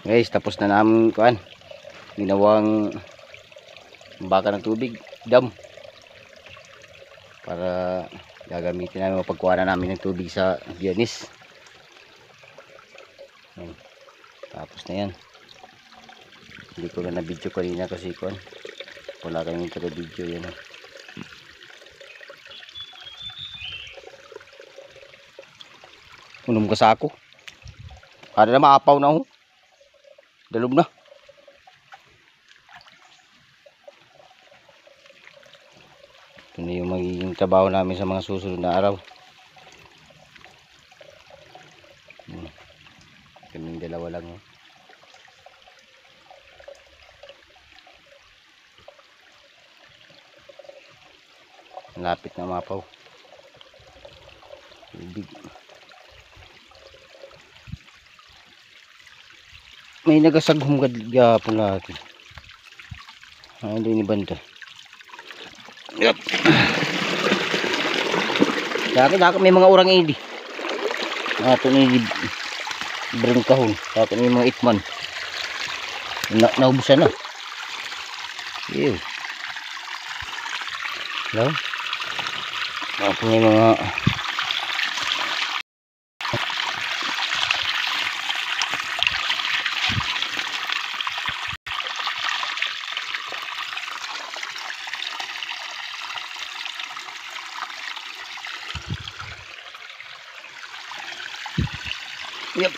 Guys, tapos na namin kuan. Ginawang baka ng tubig, dam. Para gagamitin namin, mapagkuha na namin ng tubig sa Gianis. Tapos na yan. Hindi ko na video kanina kasi kuan. Wala kayong video yan. Unom ka sa ako. Para na maapaw na ako. Dalog na. Ito na yung magiging trabaho namin sa mga susunod na araw. Kaming dalawa lang. Lapit na mapaw. Tubig. May nagasaghum gapon natin. Hindi ni banda. Yep. Dako may mga urang idi. Ato ni bring kahon. Dako may mga itman. Naubusan na. Ew. Hello. Dako may mga yep.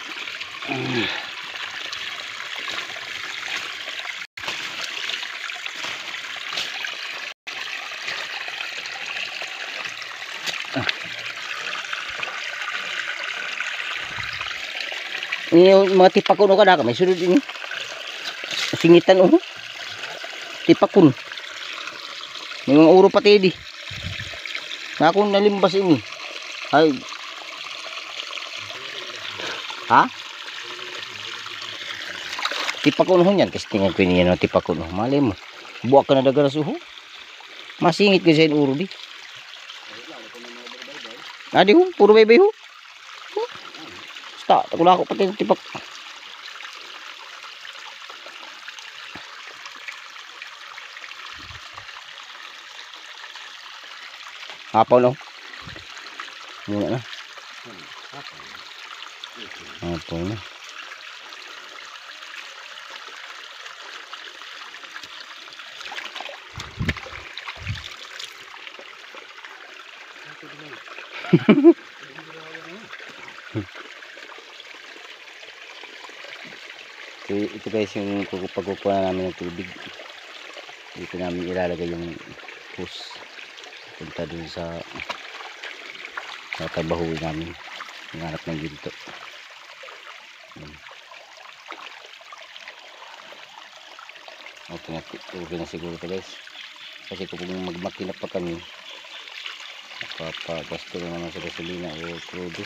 Yung mga tipakon ka na may sunod ini. Singitan tipakon. May mga uro pati di. Na akong nalimbas ini. Ay. Ha? Tipakon yan kasi tingnan ko niya no tipakon. Malay mo. Buwak ka na dagara suho. Masingit ka sa uro di. Adi ho, puro baybay ho. Tak wala ako pati tipak. Hapaw no. Muna na. Hapaw na. Ito guys yung pagkukuha namin ng tubig. Dito namin ilalagay yung hose punta dun sa tabahuin namin yung hanap ng ginto. Okay na siguro ito guys, kasi kung magmakinap pa kami napapagasto na naman sa gasolina o crudo.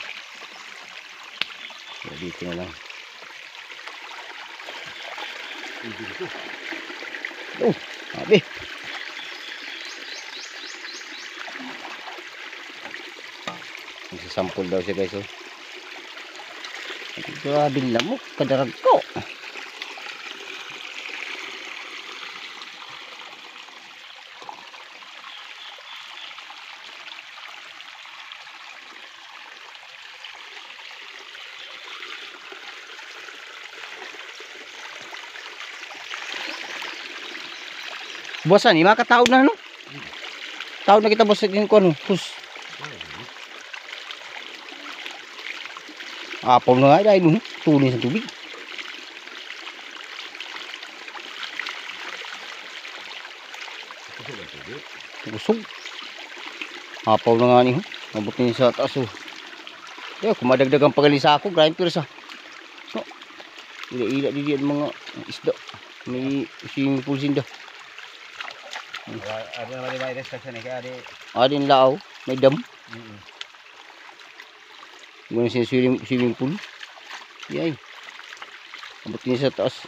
So, dito na lang. Oh, sabi. Magsasampol daw siya guys. Grabe lamok, kadarag ko. Bosan, ima ka taod na no? Taod na kita bosan din ko ano, hus. Apaw na nga dahil tuloy sa tubig. Busog. Apaw na nga ni mabot niya sa taas kaya kung madagdagang pagalisa ako, grind pero sa no. Ila-ila di diyan mga isda. May swimming pool sinda. Ada naman may restriction kaya adi lao may dam. Guna siya swimming pool. Yay. Abot niya sa taas.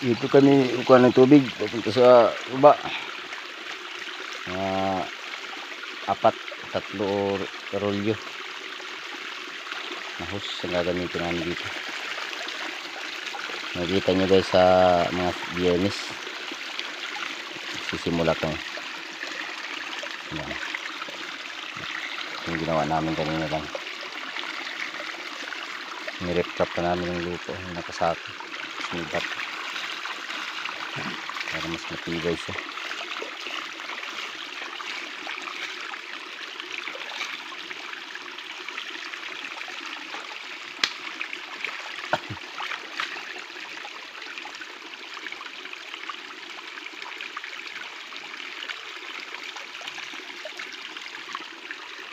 Dito kami kuha ng tubig papunta sa baba. mga apat, tatlo rolyo na hose ang gagamitin namin dito. Nakikita nyo guys sa mga biyernes sisimula ko yung ginawa namin kanina lang. Nirep-trap na namin yung lupa yung nakasako, sinibat para mas matibay siya.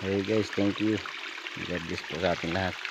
Okay guys, thank you. God bless po sa ating lahat.